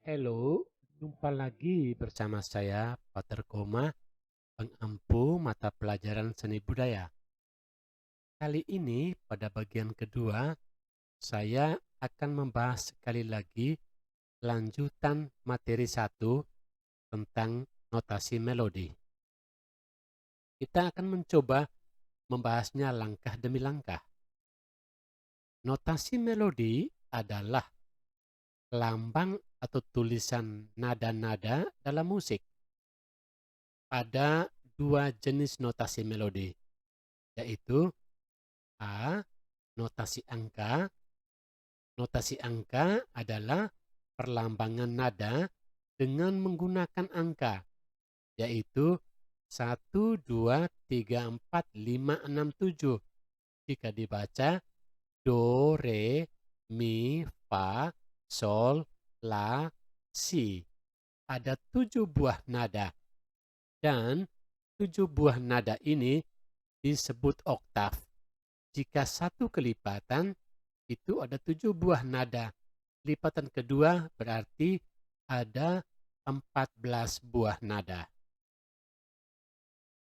Halo, jumpa lagi bersama saya, Pater Koma, pengampu mata pelajaran seni budaya. Kali ini, pada bagian kedua, saya akan membahas sekali lagi lanjutan materi 1 tentang notasi melodi. Kita akan mencoba membahasnya langkah demi langkah. Notasi melodi adalah lambang atau tulisan nada-nada dalam musik. Ada dua jenis notasi melodi, yaitu A. Notasi angka. Notasi angka adalah perlambangan nada dengan menggunakan angka, yaitu 1, 2, 3, 4, 5, 6, 7. Jika dibaca Do, Re, Mi, Fa, Sol, La, Si. Ada 7 buah nada. Dan 7 buah nada ini disebut oktav. Jika satu kelipatan, itu ada 7 buah nada. Lipatan kedua berarti ada 14 buah nada.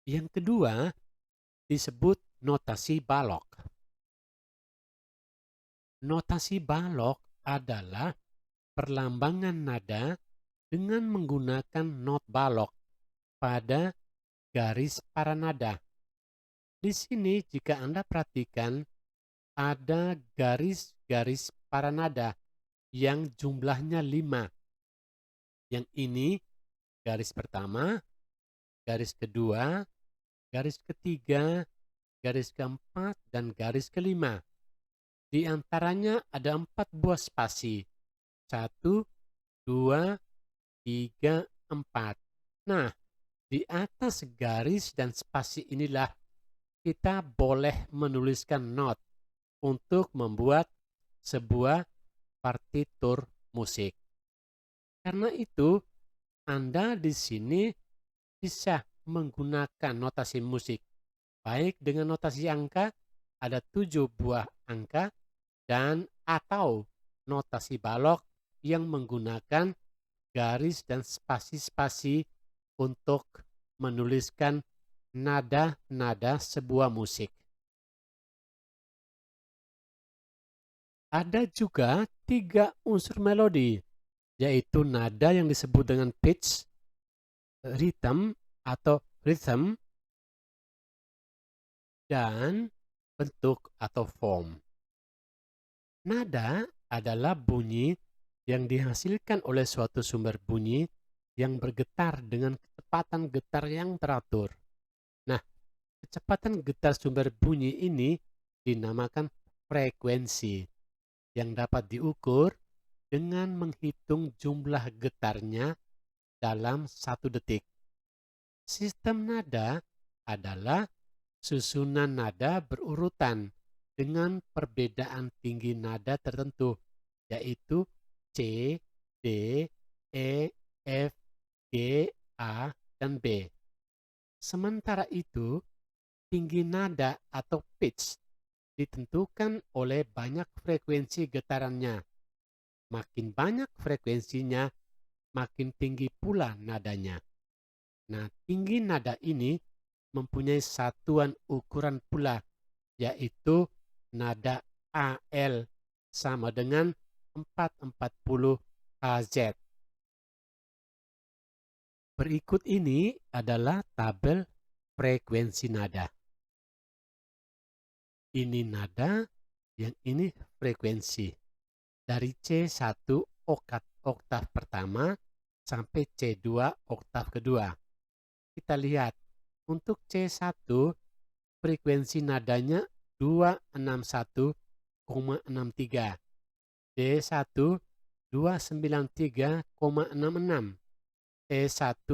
Yang kedua disebut notasi balok. Notasi balok adalah perlambangan nada dengan menggunakan not balok pada garis para nada. Di sini jika Anda perhatikan ada garis-garis para nada yang jumlahnya 5. Yang ini garis pertama, garis kedua, garis ketiga, garis keempat, dan garis kelima. Di antaranya ada 4 buah spasi. 1, 2, 3, 4. Nah, di atas garis dan spasi inilah kita boleh menuliskan not untuk membuat sebuah partitur musik. Karena itu, Anda di sini bisa menggunakan notasi musik, baik dengan notasi angka, ada 7 buah angka, dan atau notasi balok yang menggunakan garis dan spasi-spasi untuk menuliskan nada-nada sebuah musik. Ada juga 3 unsur melodi, yaitu nada yang disebut dengan pitch, rhythm atau rhythm, dan bentuk atau form. Nada adalah bunyi yang dihasilkan oleh suatu sumber bunyi yang bergetar dengan kecepatan getar yang teratur. Nah, kecepatan getar sumber bunyi ini dinamakan frekuensi yang dapat diukur dengan menghitung jumlah getarnya dalam 1 detik. Sistem nada adalah susunan nada berurutan dengan perbedaan tinggi nada tertentu, yaitu C, D, E, F, G, A, dan B. Sementara itu, tinggi nada atau pitch ditentukan oleh banyak frekuensi getarannya. Makin banyak frekuensinya, makin tinggi pula nadanya. Nah, tinggi nada ini mempunyai satuan ukuran pula, yaitu nada AL sama dengan 440 Hz. Berikut ini adalah tabel frekuensi nada. Ini nada, yang ini frekuensi. Dari C1 oktav pertama sampai C2 oktav kedua. Kita lihat, untuk C1 frekuensi nadanya 261,63. D1 293,66. E1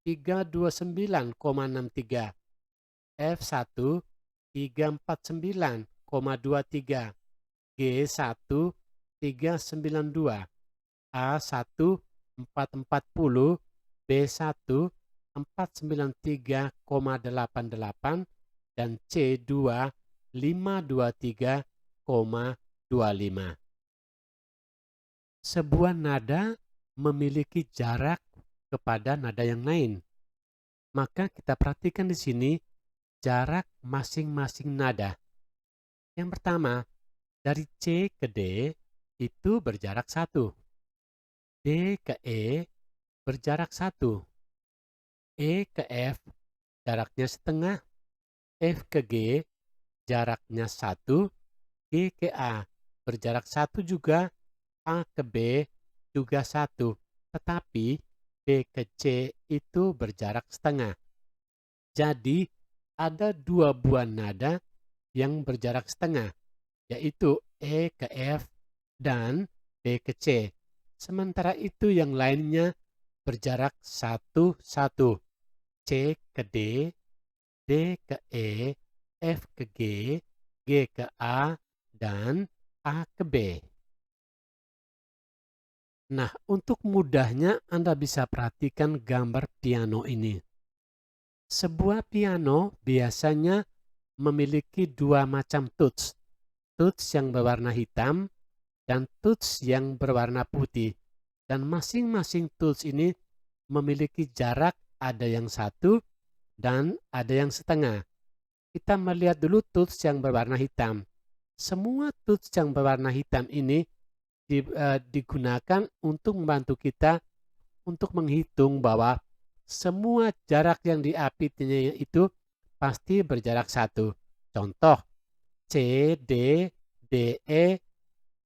329,63. F1 349,23. G1 392. A1 440. B1 493,88 dan C2 523,25. Sebuah nada memiliki jarak kepada nada yang lain. Maka kita perhatikan di sini jarak masing-masing nada. Yang pertama, dari C ke D itu berjarak 1. D ke E berjarak 1. E ke F jaraknya setengah. F ke G jaraknya 1. G ke A berjarak 1 juga. A ke B juga 1. Tetapi B ke C itu berjarak setengah. Jadi ada 2 buah nada yang berjarak setengah, yaitu E ke F dan B ke C. Sementara itu yang lainnya berjarak 1-1. C ke D, D ke E, F ke G, G ke A, dan A ke B. Nah, untuk mudahnya Anda bisa perhatikan gambar piano ini. Sebuah piano biasanya memiliki 2 macam tuts. Tuts yang berwarna hitam dan tuts yang berwarna putih. Dan masing-masing tuts ini memiliki jarak, ada yang 1 dan ada yang setengah. Kita melihat dulu tuts yang berwarna hitam. Semua tuts yang berwarna hitam ini digunakan untuk membantu kita untuk menghitung bahwa semua jarak yang diapitnya itu pasti berjarak 1. Contoh, C, D, D, E,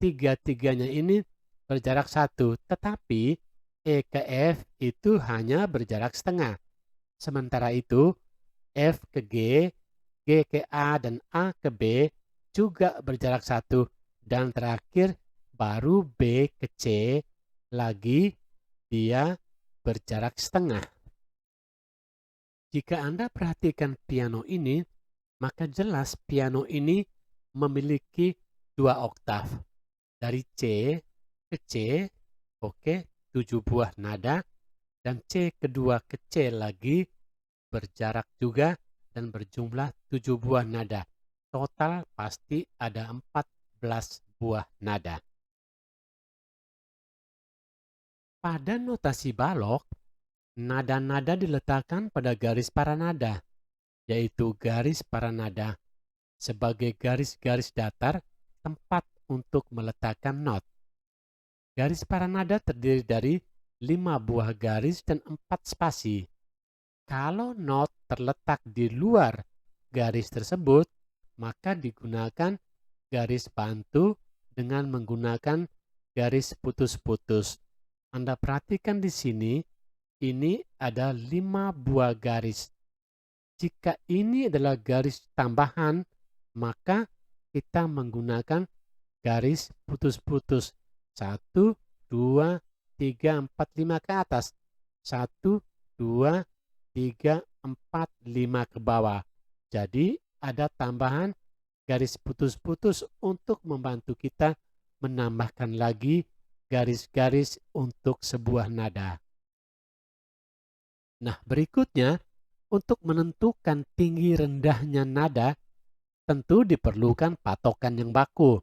tiga-tiganya ini berjarak 1. Tetapi E ke F itu hanya berjarak setengah. Sementara itu, F ke G, G ke A, dan A ke B juga berjarak 1. Dan terakhir, baru B ke C lagi dia berjarak setengah. Jika Anda perhatikan piano ini, maka jelas piano ini memiliki 2 oktav. Dari C ke C, oke, 7 buah nada, dan C kedua ke C lagi berjarak juga dan berjumlah 7 buah nada. Total pasti ada 14 buah nada. Pada notasi balok, nada-nada diletakkan pada garis paranada, yaitu garis paranada sebagai garis-garis datar tempat untuk meletakkan not. Garis paranada terdiri dari 5 buah garis dan 4 spasi. Kalau not terletak di luar garis tersebut, maka digunakan garis bantu dengan menggunakan garis putus-putus. Anda perhatikan di sini, ini ada 5 buah garis. Jika ini adalah garis tambahan, maka kita menggunakan garis putus-putus. 1, 2, 3, 4, 5 ke atas. 1, 2, 3, 4, 5 ke bawah. Jadi ada tambahan garis putus-putus untuk membantu kita menambahkan lagi garis-garis untuk sebuah nada. Nah, berikutnya untuk menentukan tinggi rendahnya nada tentu diperlukan patokan yang baku.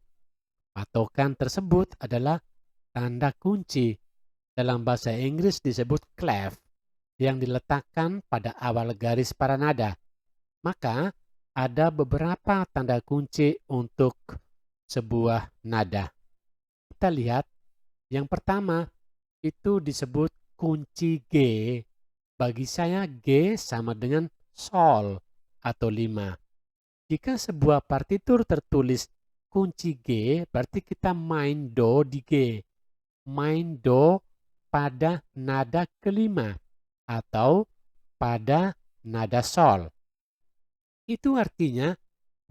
Patokan tersebut adalah tanda kunci. Dalam bahasa Inggris disebut clef yang diletakkan pada awal garis paranada. Maka ada beberapa tanda kunci untuk sebuah nada. Kita lihat yang pertama itu disebut kunci G. Bagi saya G sama dengan sol atau 5. Jika sebuah partitur tertulis kunci G, berarti kita main do di G. Main do pada nada kelima atau pada nada sol. Itu artinya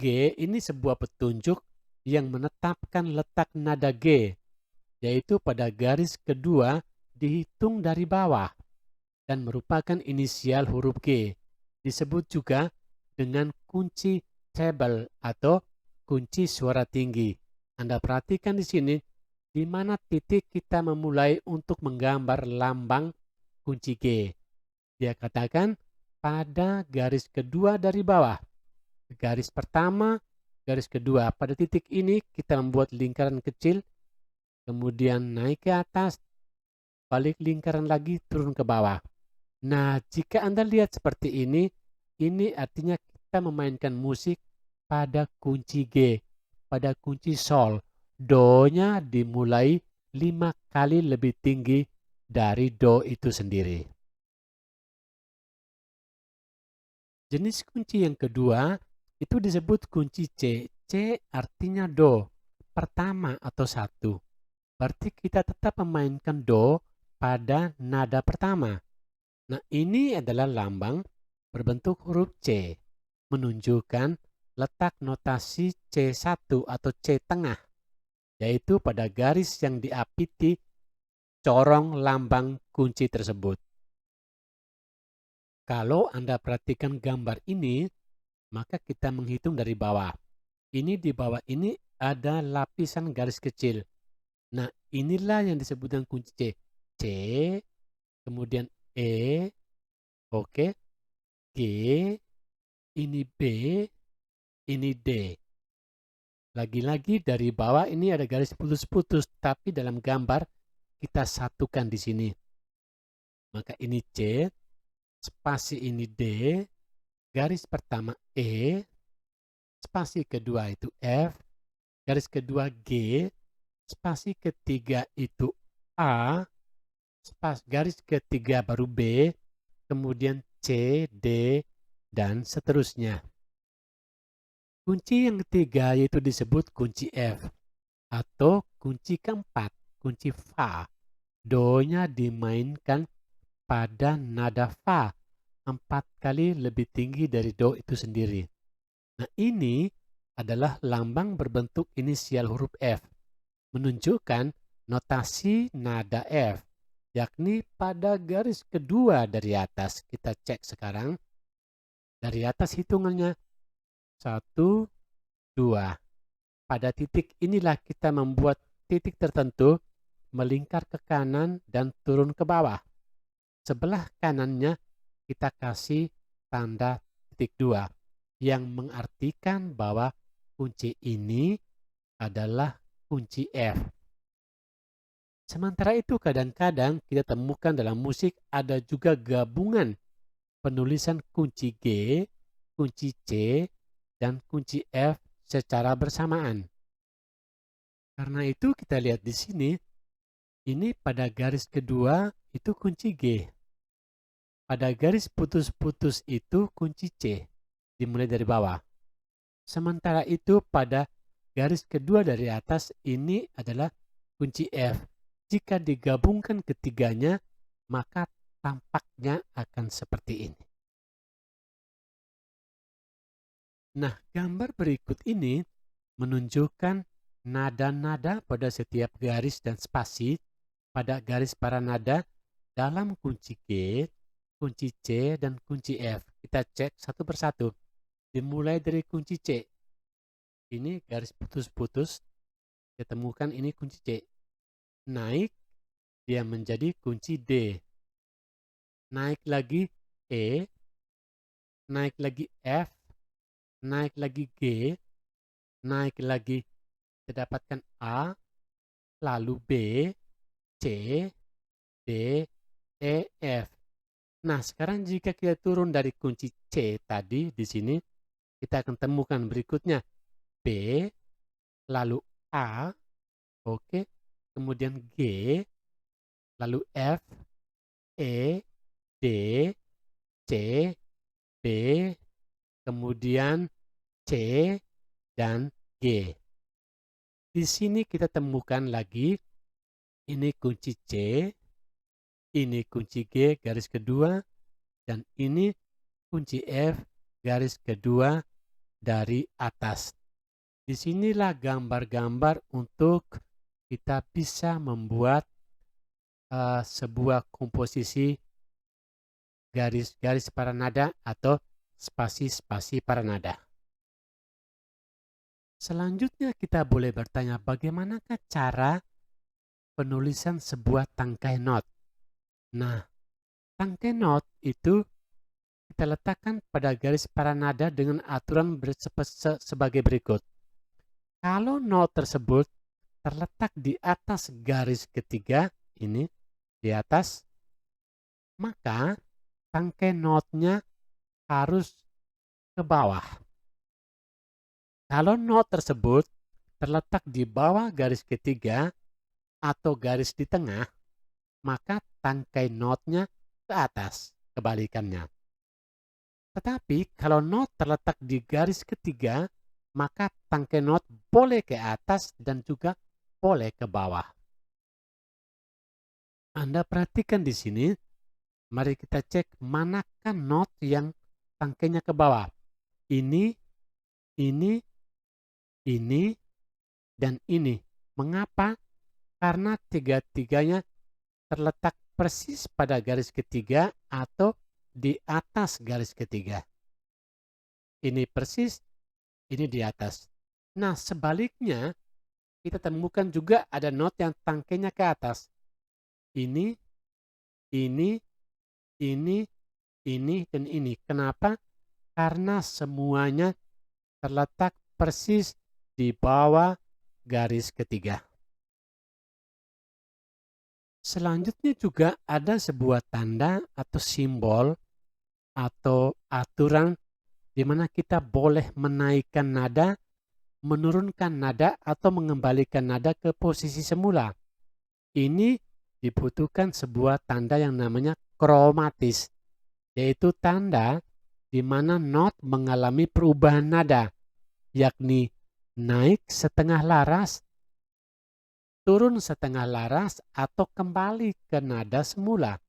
G ini sebuah petunjuk yang menetapkan letak nada G, yaitu pada garis kedua dihitung dari bawah dan merupakan inisial huruf G. Disebut juga dengan kunci treble atau kunci suara tinggi. Anda perhatikan di sini di mana titik kita memulai untuk menggambar lambang kunci G. Dia katakan pada garis kedua dari bawah. Garis pertama, garis kedua. Pada titik ini kita membuat lingkaran kecil, kemudian naik ke atas, balik lingkaran lagi, turun ke bawah. Nah, jika Anda lihat seperti ini artinya kita memainkan musik pada kunci G, pada kunci Sol. Do-nya dimulai 5 kali lebih tinggi dari Do itu sendiri. Jenis kunci yang kedua itu disebut kunci C. C artinya Do, pertama atau satu. Berarti kita tetap memainkan Do pada nada pertama. Nah, ini adalah lambang berbentuk huruf C, menunjukkan letak notasi C1 atau C tengah, yaitu pada garis yang diapiti corong lambang kunci tersebut. Kalau Anda perhatikan gambar ini, maka kita menghitung dari bawah. Ini di bawah ini ada lapisan garis kecil. Nah, inilah yang disebut dengan kunci C. C, kemudian E, oke, G, ini B, ini D. Lagi-lagi dari bawah ini ada garis putus-putus, tapi dalam gambar kita satukan di sini. Maka ini C, spasi ini D, garis pertama E, spasi kedua itu F, garis kedua G, spasi ketiga itu A, garis ketiga baru B, kemudian C, D, dan seterusnya. Kunci yang ketiga yaitu disebut kunci F atau kunci keempat, kunci Fa. Do-nya dimainkan pada nada Fa 4 kali lebih tinggi dari Do itu sendiri. Nah, ini adalah lambang berbentuk inisial huruf F, menunjukkan notasi nada F, yakni pada garis kedua dari atas. Kita cek sekarang. Dari atas hitungannya 1, 2. Pada titik inilah kita membuat titik tertentu melingkar ke kanan dan turun ke bawah. Sebelah kanannya kita kasih tanda titik 2 yang mengartikan bahwa kunci ini adalah kunci F. Sementara itu kadang-kadang kita temukan dalam musik ada juga gabungan penulisan kunci G, kunci C, dan kunci F secara bersamaan. Karena itu kita lihat di sini, ini pada garis kedua itu kunci G. Pada garis putus-putus itu kunci C, dimulai dari bawah. Sementara itu pada garis kedua dari atas ini adalah kunci F. Jika digabungkan ketiganya, maka tampaknya akan seperti ini. Nah, gambar berikut ini menunjukkan nada-nada pada setiap garis dan spasi pada garis para nada dalam kunci G, kunci C, dan kunci F. Kita cek satu persatu. Dimulai dari kunci C. Ini garis putus-putus. Kita temukan ini kunci C. Naik, dia menjadi kunci D. Naik lagi E. Naik lagi F. Naik lagi G. Naik lagi, kita dapatkan A. Lalu B, C, D, E, F. Nah, sekarang jika kita turun dari kunci C tadi di sini, kita akan temukan berikutnya B, lalu A, oke, kemudian G, lalu F, E, D, C, B, kemudian C, dan G. Di sini kita temukan lagi, ini kunci C, ini kunci G garis kedua, dan ini kunci F garis kedua dari atas. Disinilah gambar-gambar untuk kita bisa membuat sebuah komposisi garis-garis para nada atau spasi-spasi para nada. Selanjutnya kita boleh bertanya bagaimanakah cara penulisan sebuah tangkai not. Nah, tangkai not itu kita letakkan pada garis para nada dengan aturan sebagai berikut. Kalau not tersebut terletak di atas garis ketiga, ini di atas, maka tangkai notnya harus ke bawah. Kalau not tersebut terletak di bawah garis ketiga atau garis di tengah, maka tangkai notnya ke atas, kebalikannya. Tetapi kalau not terletak di garis ketiga, maka tangkai not boleh ke atas dan juga boleh ke bawah. Anda perhatikan di sini, mari kita cek manakah not yang tangkainya ke bawah. Ini, ini, dan ini. Mengapa? Karena tiga-tiganya terletak persis pada garis ketiga atau di atas garis ketiga. Ini persis, ini di atas. Nah, sebaliknya kita temukan juga ada not yang tangkainya ke atas. Ini, dan ini. Kenapa? Karena semuanya terletak persis di bawah garis ketiga. Selanjutnya juga ada sebuah tanda atau simbol atau aturan di mana kita boleh menaikkan nada, menurunkan nada, atau mengembalikan nada ke posisi semula. Ini dibutuhkan sebuah tanda yang namanya kromatis, yaitu tanda di mana not mengalami perubahan nada, yakni naik setengah laras, turun setengah laras, atau kembali ke nada semula.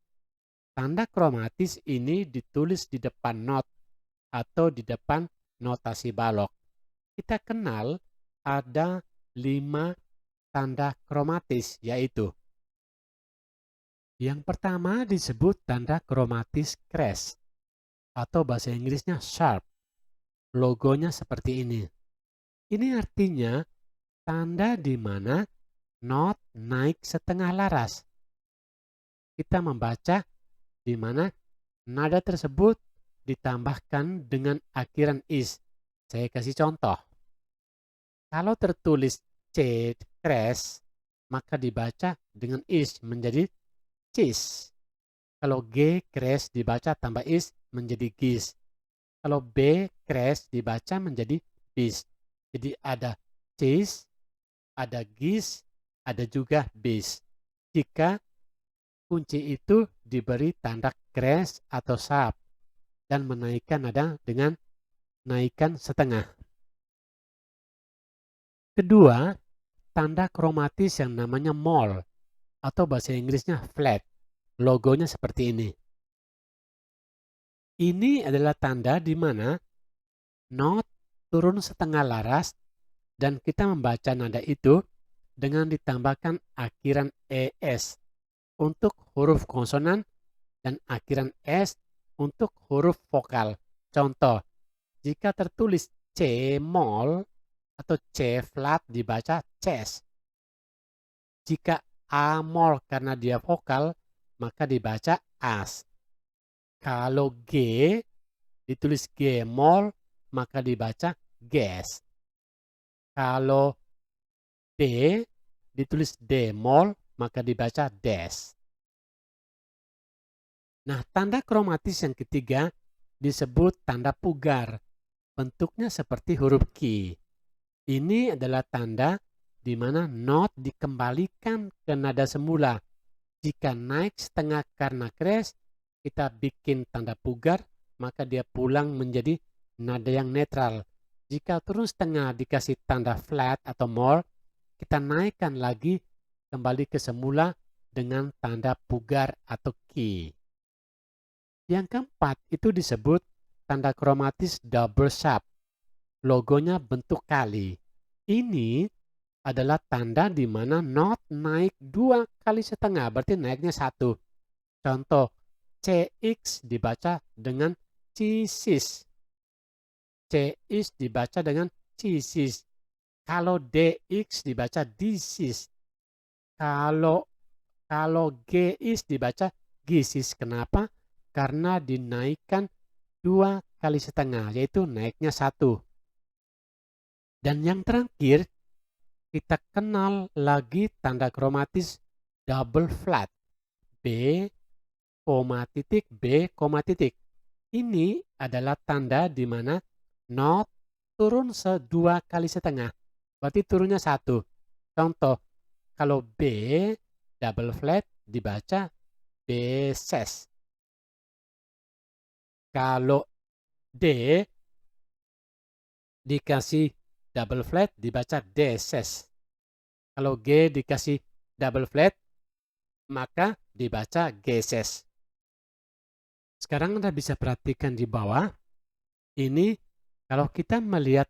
Tanda kromatis ini ditulis di depan not atau di depan notasi balok. Kita kenal ada 5 tanda kromatis, yaitu yang pertama disebut tanda kromatis crash atau bahasa Inggrisnya sharp. Logonya seperti ini. Ini artinya tanda di mana not naik setengah laras. Kita membaca di mana nada tersebut ditambahkan dengan akhiran is. Saya kasih contoh. Kalau tertulis C crash, maka dibaca dengan is menjadi cis. Kalau G crash dibaca tambah is menjadi gis. Kalau B crash dibaca menjadi bis. Jadi ada cis, ada gis, ada juga bis. Jika kunci itu diberi tanda crash atau sharp dan menaikkan nada dengan naikkan setengah. Kedua, tanda kromatis yang namanya mol atau bahasa Inggrisnya flat. Logonya seperti ini. Ini adalah tanda di mana not turun setengah laras dan kita membaca nada itu dengan ditambahkan akhiran es untuk huruf konsonan dan akhiran s untuk huruf vokal. Contoh, jika tertulis C mol atau C flat dibaca ces. Jika A mol karena dia vokal, maka dibaca as. Kalau G ditulis G mol, maka dibaca ges. Kalau D ditulis D mol, maka dibaca des. Nah, tanda kromatis yang ketiga disebut tanda pugar. Bentuknya seperti huruf Q. Ini adalah tanda di mana not dikembalikan ke nada semula. Jika naik setengah karena crash, kita bikin tanda pugar, maka dia pulang menjadi nada yang netral. Jika turun setengah dikasih tanda flat atau mol, kita naikkan lagi kembali ke semula dengan tanda pugar atau Q. Yang keempat itu disebut tanda kromatis double sharp. Logonya bentuk kali. Ini adalah tanda di mana not naik 2 kali setengah, berarti naiknya 1. Contoh, CX dibaca dengan cisis. CX dibaca dengan cisis. Kalau DX dibaca disis. Kalau GX dibaca gisis. Kenapa? Karena dinaikkan 2 kali setengah, yaitu naiknya 1. Dan yang terakhir, kita kenal lagi tanda kromatis double flat. koma titik, B, koma titik. Ini adalah tanda di mana not turun 2,5 kali. Berarti turunnya 1. Contoh, kalau B double flat dibaca B ses. Kalau D dikasih double flat dibaca D ses. Kalau G dikasih double flat maka dibaca G ses. Sekarang Anda bisa perhatikan di bawah. Ini kalau kita melihat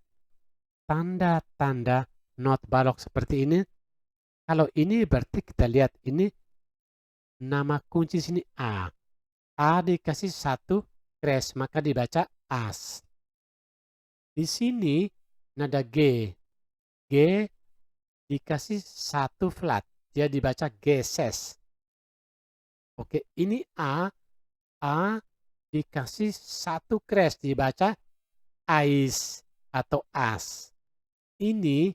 tanda-tanda not balok seperti ini, kalau ini berarti kita lihat ini nama kunci sini A. A dikasih 1 crash maka dibaca as. Di sini nada G. G dikasih 1 flat, dia dibaca G ses. Oke, ini A. A dikasih 1 crash dibaca ais atau as. Ini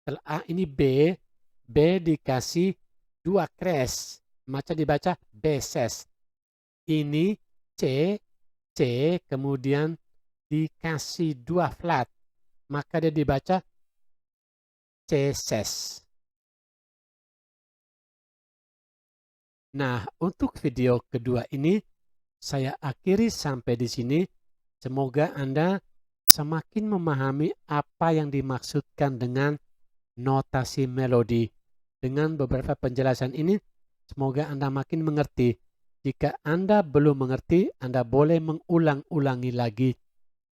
setelah A ini B. B dikasih 2 crash maka dibaca B ses. Ini C. C kemudian dikasih 2 flat maka dia dibaca C ses. Nah, untuk video kedua ini saya akhiri sampai di sini. Semoga Anda semakin memahami apa yang dimaksudkan dengan notasi melodi. Dengan beberapa penjelasan ini, semoga Anda makin mengerti. Jika Anda belum mengerti, Anda boleh mengulang-ulangi lagi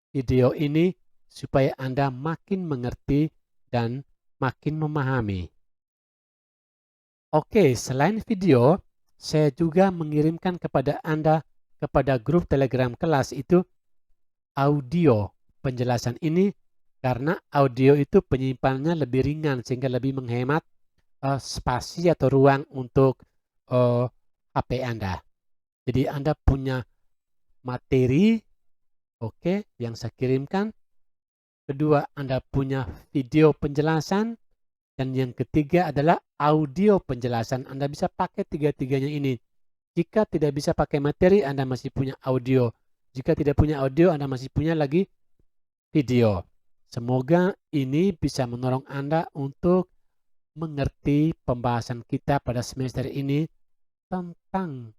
video ini supaya Anda makin mengerti dan makin memahami. Oke, selain video, saya juga mengirimkan kepada Anda kepada grup Telegram kelas itu audio penjelasan ini, karena audio itu penyimpanannya lebih ringan sehingga lebih menghemat spasi atau ruang untuk HP Anda. Jadi Anda punya materi yang saya kirimkan. Kedua, Anda punya video penjelasan. Dan yang ketiga adalah audio penjelasan. Anda bisa pakai tiga-tiganya ini. Jika tidak bisa pakai materi, Anda masih punya audio. Jika tidak punya audio, Anda masih punya lagi video. Semoga ini bisa menolong Anda untuk mengerti pembahasan kita pada semester ini tentang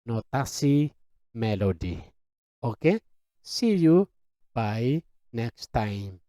notasi melodi. Oke, see you by next time.